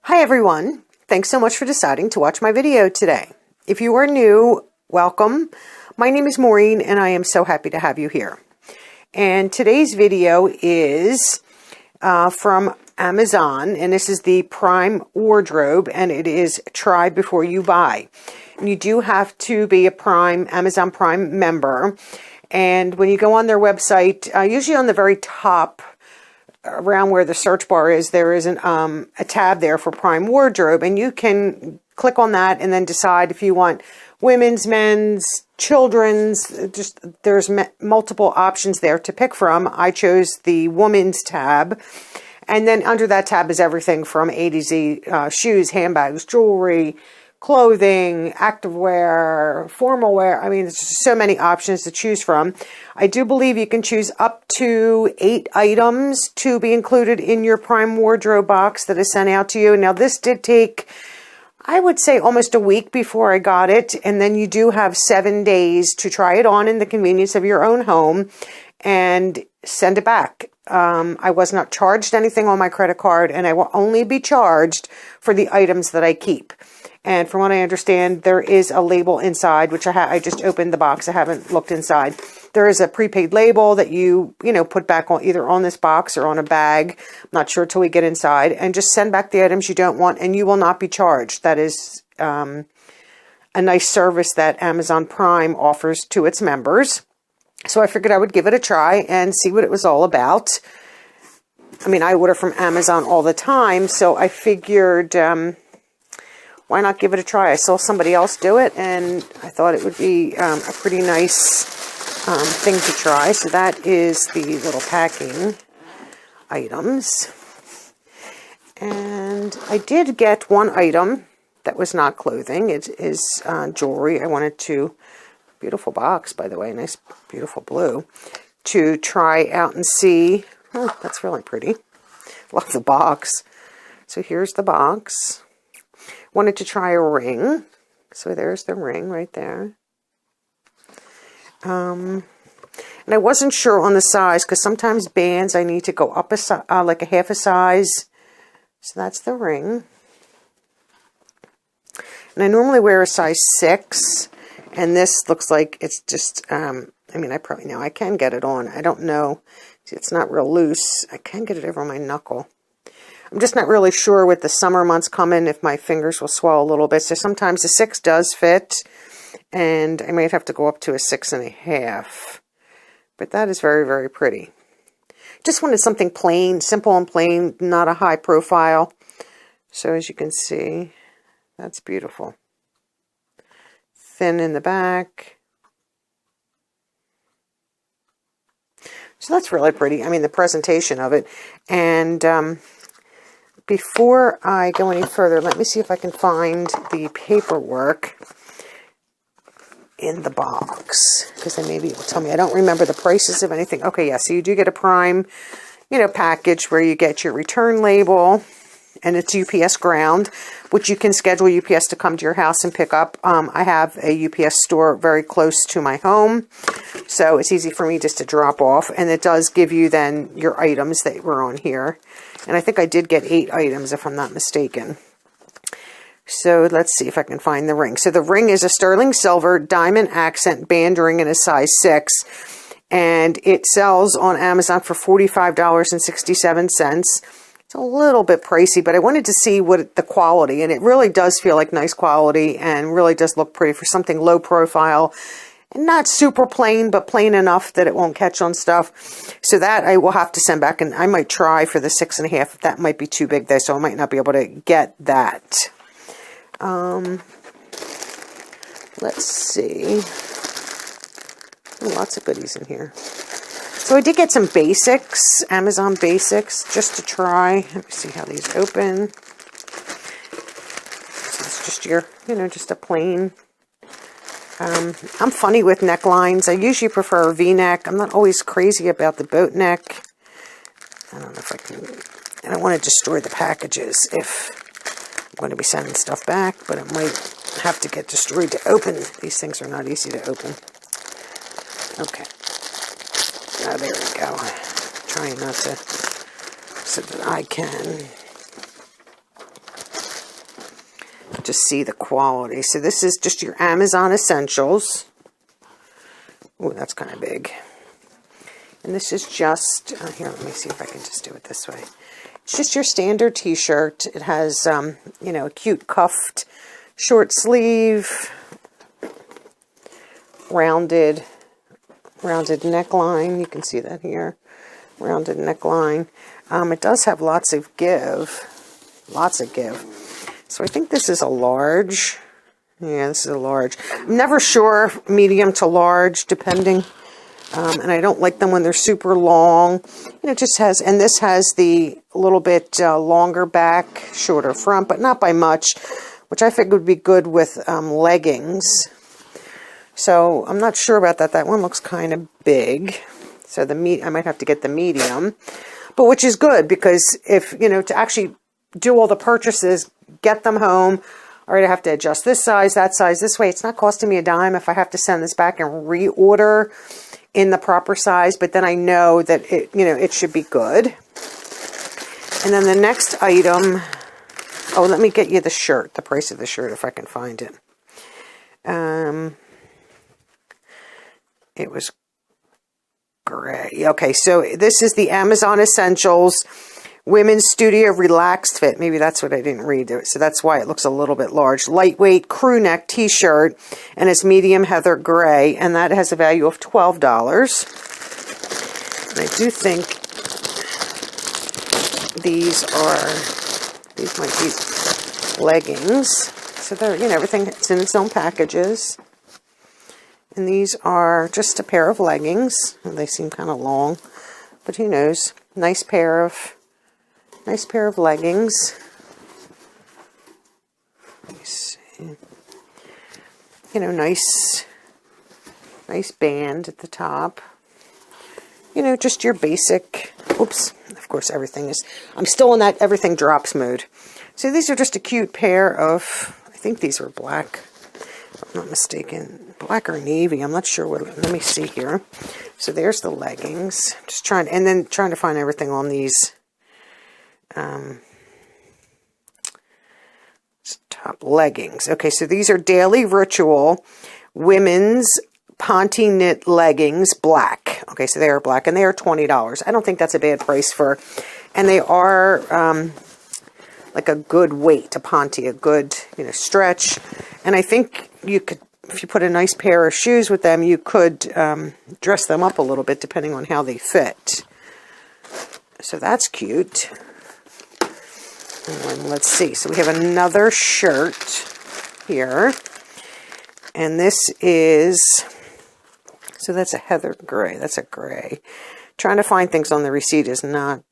Hi everyone, thanks so much for deciding to watch my video today. If you are new, welcome. My name is Maureen and I am so happy to have you here. And today's video is from Amazon, and this is the Prime wardrobe, and it is try before you buy. And you do have to be a Amazon Prime member, and when you go on their website, usually on the very top around where the search bar is, there is a tab there for Prime wardrobe, and you can click on that and then decide if you want women's, men's, children's. There's multiple options there to pick from. I chose the women's tab, and then under that tab is everything from A to Z: shoes, handbags, jewelry, clothing, activewear, formal wear. I mean, there's just so many options to choose from. I do believe you can choose up to 8 items to be included in your Prime wardrobe box that is sent out to you. Now, this did take, I would say, almost a week before I got it. And then you do have 7 days to try it on in the convenience of your own home and send it back. I was not charged anything on my credit card, and I will only be charged for the items that I keep. And from what I understand, there is a label inside, which I just opened the box. I haven't looked inside. There is a prepaid label that you put back on either on this box or on a bag. I'm not sure till we get inside. And just send back the items you don't want, and you will not be charged. That is a nice service that Amazon Prime offers to its members. So I figured I would give it a try and see what it was all about. I mean, I order from Amazon all the time, so I figured why not give it a try? I saw somebody else do it, and I thought it would be a pretty nice thing to try. So that is the little packing items. And I did get one item that was not clothing. It is jewelry. I wanted to, beautiful box, by the way, nice, beautiful blue, to try out and see. Oh, that's really pretty. Love the box. So here's the box. Wanted to try a ring. So there's the ring right there. And I wasn't sure on the size, because sometimes bands I need to go up like a half a size. So that's the ring. And I normally wear a size 6. And this looks like it's just, I mean, I probably know I can get it on. I don't know. See, it's not real loose. I can get it over my knuckle. I'm just not really sure with the summer months coming if my fingers will swell a little bit. So sometimes a 6 does fit, and I might have to go up to a 6.5. But that is very, very pretty. Just wanted something plain, simple and plain, not a high profile. So as you can see, that's beautiful. Thin in the back. So that's really pretty. I mean, the presentation of it. And before I go any further, let me see if I can find the paperwork in the box, because then maybe it will tell me. I don't remember the prices of anything. Okay, yeah, so you do get a Prime, package where you get your return label, and it's UPS ground, which you can schedule UPS to come to your house and pick up. I have a UPS store very close to my home, so it's easy for me just to drop off, and it does give you then your items that were on here. And I think I did get 8 items, if I'm not mistaken. So let's see if I can find the ring. So the ring is a sterling silver diamond accent band ring in a size 6. And it sells on Amazon for $45.67. It's a little bit pricey, but I wanted to see what the quality. And it really does feel like nice quality and really does look pretty for something low profile. Not super plain, but plain enough that it won't catch on stuff. So that I will have to send back, and I might try for the 6.5. That might be too big though, so I might not be able to get that. Let's see. Ooh, lots of goodies in here. So I did get some basics, Amazon basics, just to try. Let me see how these open. So it's just your, just a plain. I'm funny with necklines. I usually prefer a V-neck. I'm not always crazy about the boat neck. I don't know if I can. I don't want to destroy the packages if I'm going to be sending stuff back, but it might have to get destroyed to open. These things are not easy to open. Okay. Oh, there we go. Trying not to, so that I can to see the quality. So this is just your Amazon Essentials. Oh, that's kind of big. And this is just, here, let me see if I can just do it this way. It's just your standard t-shirt. It has, you know, a cute cuffed short sleeve, rounded neckline. You can see that here. Rounded neckline. It does have lots of give. So I think this is a large. Yeah, this is a large. I'm never sure, medium to large, depending. And I don't like them when they're super long. And it just has, and this has the little bit longer back, shorter front, but not by much, which I think would be good with leggings. So I'm not sure about that. That one looks kind of big. So I might have to get the medium, but which is good because if, you know, to actually do all the purchases, get them home, all right, I have to adjust this size, that size, this way. It's not costing me a dime if I have to send this back and reorder in the proper size, but then I know that it, you know, it should be good. And then the next item, oh, let me get you the shirt, the price of the shirt if I can find it. It was gray. Okay, so this is the Amazon Essentials Women's Studio Relaxed Fit. Maybe that's what I didn't read. So that's why it looks a little bit large. Lightweight crew neck t-shirt, and it's medium heather gray, and that has a value of $12. And I do think these might be leggings. So they're, you know, everything, it's in its own packages. And these are just a pair of leggings. They seem kind of long, but who knows? Nice pair of leggings. Let me see. You know, nice band at the top. You know, just your basic. Oops. Of course, everything is. I'm still in that everything drops mode. So these are just a cute pair of. I think these were black. If I'm not mistaken, black or navy. I'm not sure what. Let me see here. So there's the leggings. Just trying, and then trying to find everything on these. Top leggings. Okay, so these are Daily Ritual Women's Ponte Knit Leggings, black. Okay, so they are black, and they are $20. I don't think that's a bad price for, and they are like a good weight, a ponte, a good, you know, stretch. And I think you could, if you put a nice pair of shoes with them, you could dress them up a little bit depending on how they fit. So that's cute. And let's see. So we have another shirt here. And this is, so that's a heather gray. That's a gray. Trying to find things on the receipt is not,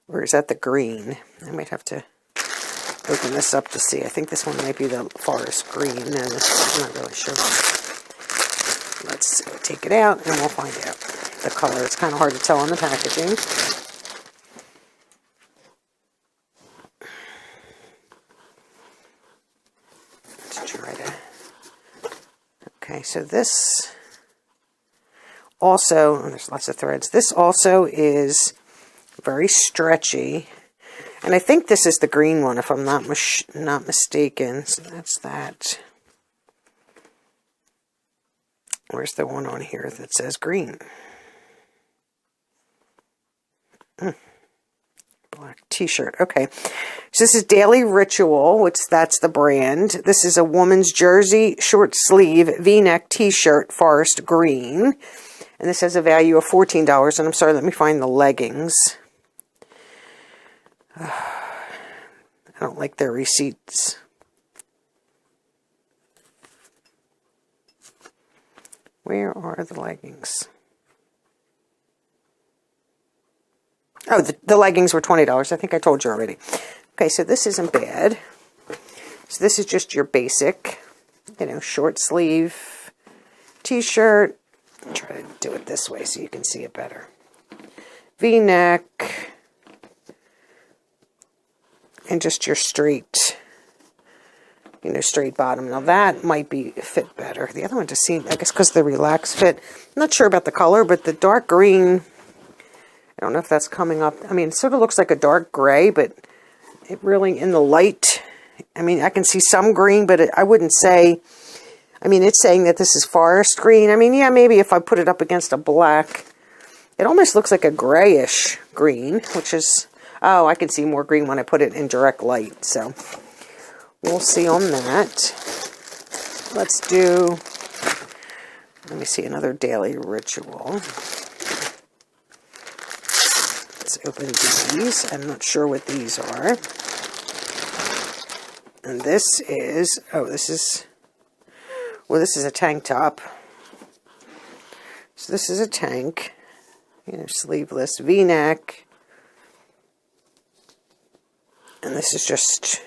or is that the green? I might have to open this up to see. I think this one might be the forest green. No, I'm not really sure. Let's see. Take it out and we'll find out the color. It's kind of hard to tell on the packaging. Okay, so this also, oh, there's lots of threads. This also is very stretchy. And I think this is the green one, if I'm not mistaken. So that's that. Where's the one on here that says green? Black t-shirt. Okay. So this is Daily Ritual, which that's the brand. This is a woman's jersey short sleeve V-neck t-shirt, forest green. And this has a value of $14. And I'm sorry, let me find the leggings. I don't like their receipts. Where are the leggings? Oh, the leggings were $20. I think I told you already. Okay, so this isn't bad. So this is just your basic, you know, short sleeve t-shirt. Try to do it this way so you can see it better. V-neck. And just your straight, you know, straight bottom. Now that might be fit better. The other one just seemed, I guess because of the relaxed fit. I'm not sure about the color, but the dark green, I don't know if that's coming up. I mean, it sort of looks like a dark gray, but it really, in the light, I mean, I can see some green, but I wouldn't say, I mean, it's saying that this is forest green. I mean, yeah, maybe if I put it up against a black, it almost looks like a grayish green, which is, oh, I can see more green when I put it in direct light. So we'll see on that. Let's do, let me see, another daily ritual. Let's open these. I'm not sure what these are. And this is, oh, this is, well, this is a tank top. So this is a tank, you know, sleeveless V-neck. And this is just,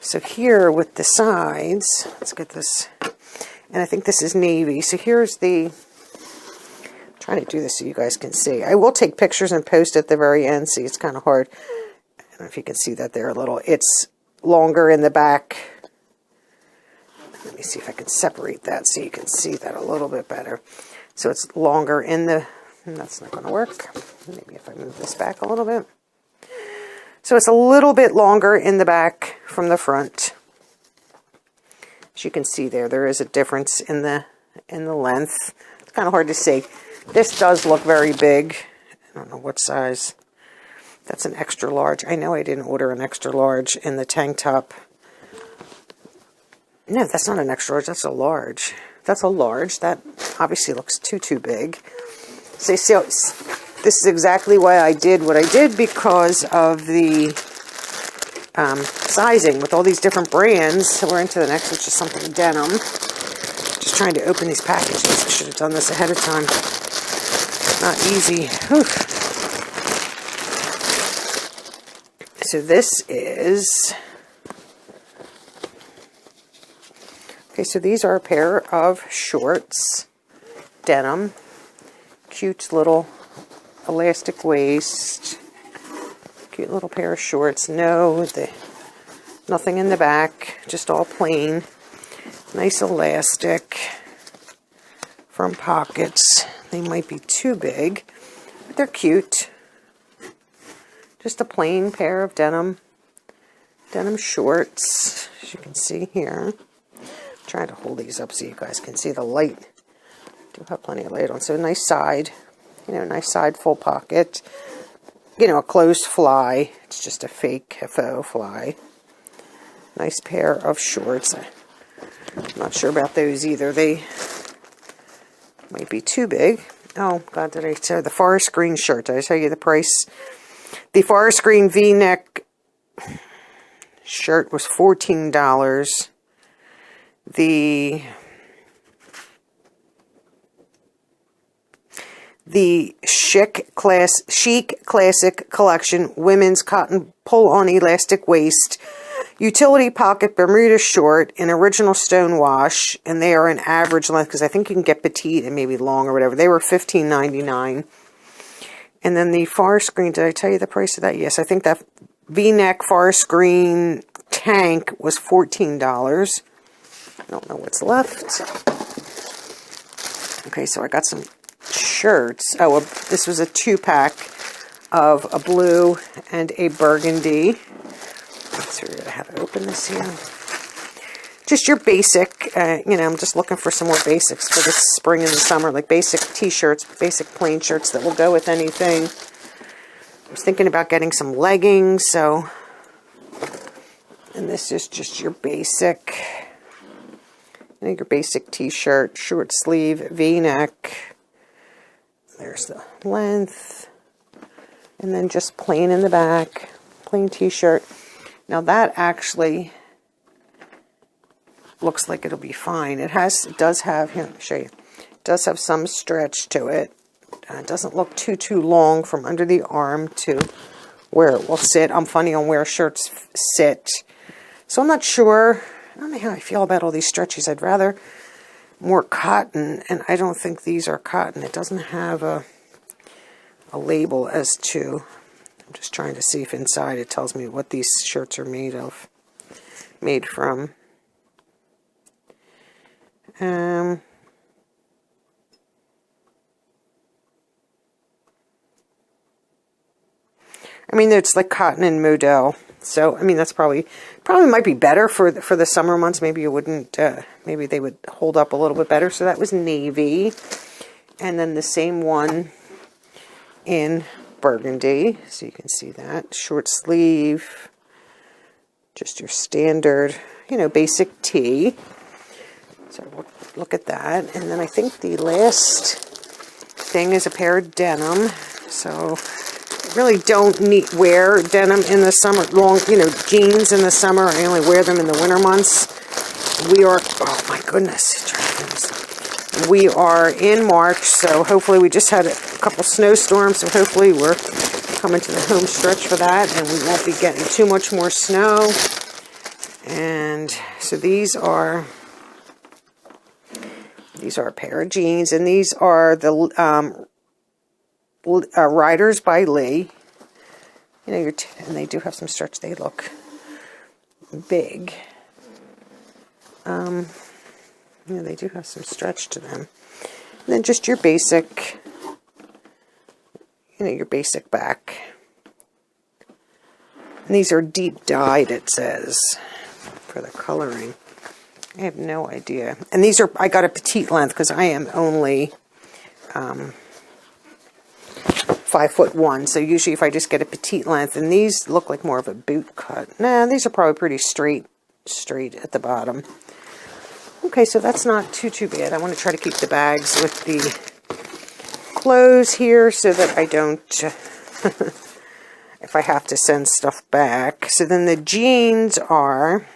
so here with the sides, let's get this, and I think this is navy. So here's the, I'm trying to do this so you guys can see. I will take pictures and post at the very end. See, it's kind of hard. I don't know if you can see that there a little. It's longer in the back. Let me see if I can separate that so you can see that a little bit better. So it's longer in the, that's not going to work. Maybe if I move this back a little bit. So it's a little bit longer in the back from the front. As you can see there is a difference in the length. It's kind of hard to see. This does look very big. I don't know what size. That's an extra large. I know I didn't order an extra large in the tank top. No, that's not an extra large. That's a large. That's a large. That obviously looks too big. So you see, this is exactly why I did what I did, because of the sizing with all these different brands. So we're into the next, which is something denim. Just trying to open these packages. I should have done this ahead of time. Not easy. Whew. So this is, okay, so these are a pair of shorts, denim, cute little elastic waist, cute little pair of shorts. Nothing in the back, just all plain. Nice elastic from pockets. They might be too big, but they're cute. Just a plain pair of denim shorts, as you can see here. I'm trying to hold these up so you guys can see the light. I do have plenty of light on. So a nice side, nice side full pocket. A closed fly. It's just a faux fly. Nice pair of shorts. I'm not sure about those either. They might be too big. Oh, God, did I tell you? The forest green shirt. Did I tell you the price? The forest green V-neck shirt was $14. The Chic Classic Collection Women's Cotton Pull-On Elastic Waist Utility Pocket Bermuda Short in original stone wash, and they are an average length, because I think you can get petite and maybe long or whatever. They were $15.99. And then the forest green, did I tell you the price of that? Yes, I think that V-neck forest green tank was $14. I don't know what's left. Okay, so I got some shirts. Oh, this was a 2-pack of a blue and a burgundy. Let's figure out how to open this here. Just your basic, I'm just looking for some more basics for this spring and the summer, like basic t-shirts, basic plain shirts that will go with anything. I was thinking about getting some leggings, so, and this is just your basic, your basic t-shirt, short sleeve, V-neck. There's the length, and then just plain in the back, plain t-shirt. Now that actually looks like it'll be fine. It does have, here, let me show you. It does have some stretch to it. It doesn't look too long from under the arm to where it will sit. I'm funny on where shirts sit. So I'm not sure. I don't know how I feel about all these stretchies. I'd rather more cotton, and I don't think these are cotton. It doesn't have a label as to, I'm just trying to see if inside it tells me what these shirts are made from. I mean, it's like cotton and modal, So, I mean, that's probably might be better for the summer months. Maybe you wouldn't, maybe they would hold up a little bit better. So that was navy. And then the same one in burgundy. So you can see that. Short sleeve. Just your standard, you know, basic tee. So we'll look at that. And then I think the last thing is a pair of denim. So really don't wear denim in the summer, long, you know, jeans in the summer. I only wear them in the winter months. We are, oh my goodness, we are in March, so hopefully we just had a couple snowstorms, so hopefully we're coming to the home stretch for that, and we won't be getting too much more snow. And so these are a pair of jeans, and these are the Riders by Lee. You know, and they do have some stretch. They look big. Yeah, they do have some stretch to them. And then just your basic, you know, your basic back. And these are deep dyed, it says, for the coloring. I have no idea. And these are, I got a petite length because I am only 5'1", so usually if I just get a petite length, and these look like more of a boot cut. Nah, these are probably pretty straight at the bottom. Okay, so that's not too bad. I want to try to keep the bags with the clothes here so that I don't, if I have to send stuff back. So then the jeans are,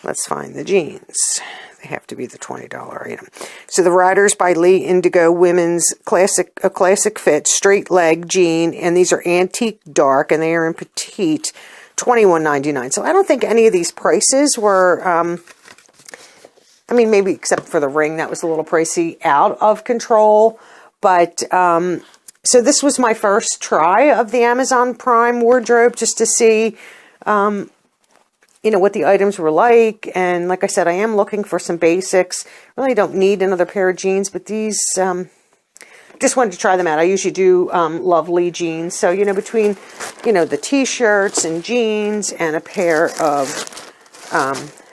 let's find the jeans. They have to be the $20 item. So the Riders by Lee Indigo Women's classic fit, straight leg jean, and these are antique dark, and they are in petite, $21.99. So I don't think any of these prices were, I mean, maybe except for the ring, that was a little pricey, out of control. But, so this was my first try of the Amazon Prime wardrobe, just to see, you know, what the items were like. And like I said, I am looking for some basics. Really don't need another pair of jeans, but these, just wanted to try them out. I usually do love Lee jeans. So, you know, between, you know, the t-shirts and jeans and a pair of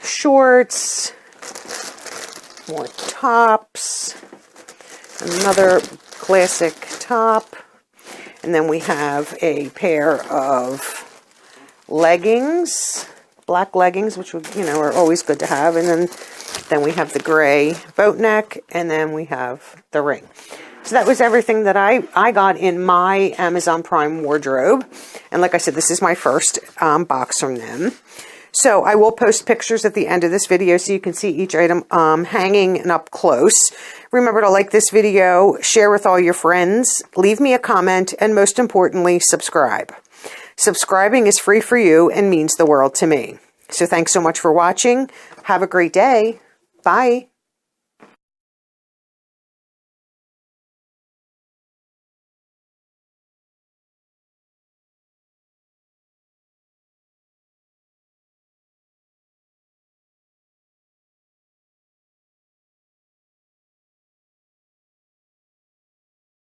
shorts, more tops, another classic top, and then we have a pair of leggings, black leggings, which, you know, are always good to have. And then we have the gray boat neck, and then we have the ring. So that was everything that I got in my Amazon Prime wardrobe. And like I said, this is my first box from them. So I will post pictures at the end of this video so you can see each item hanging and up close. Remember to like this video, share with all your friends, leave me a comment, and most importantly, subscribe. Subscribing is free for you and means the world to me. So thanks so much for watching. Have a great day. Bye.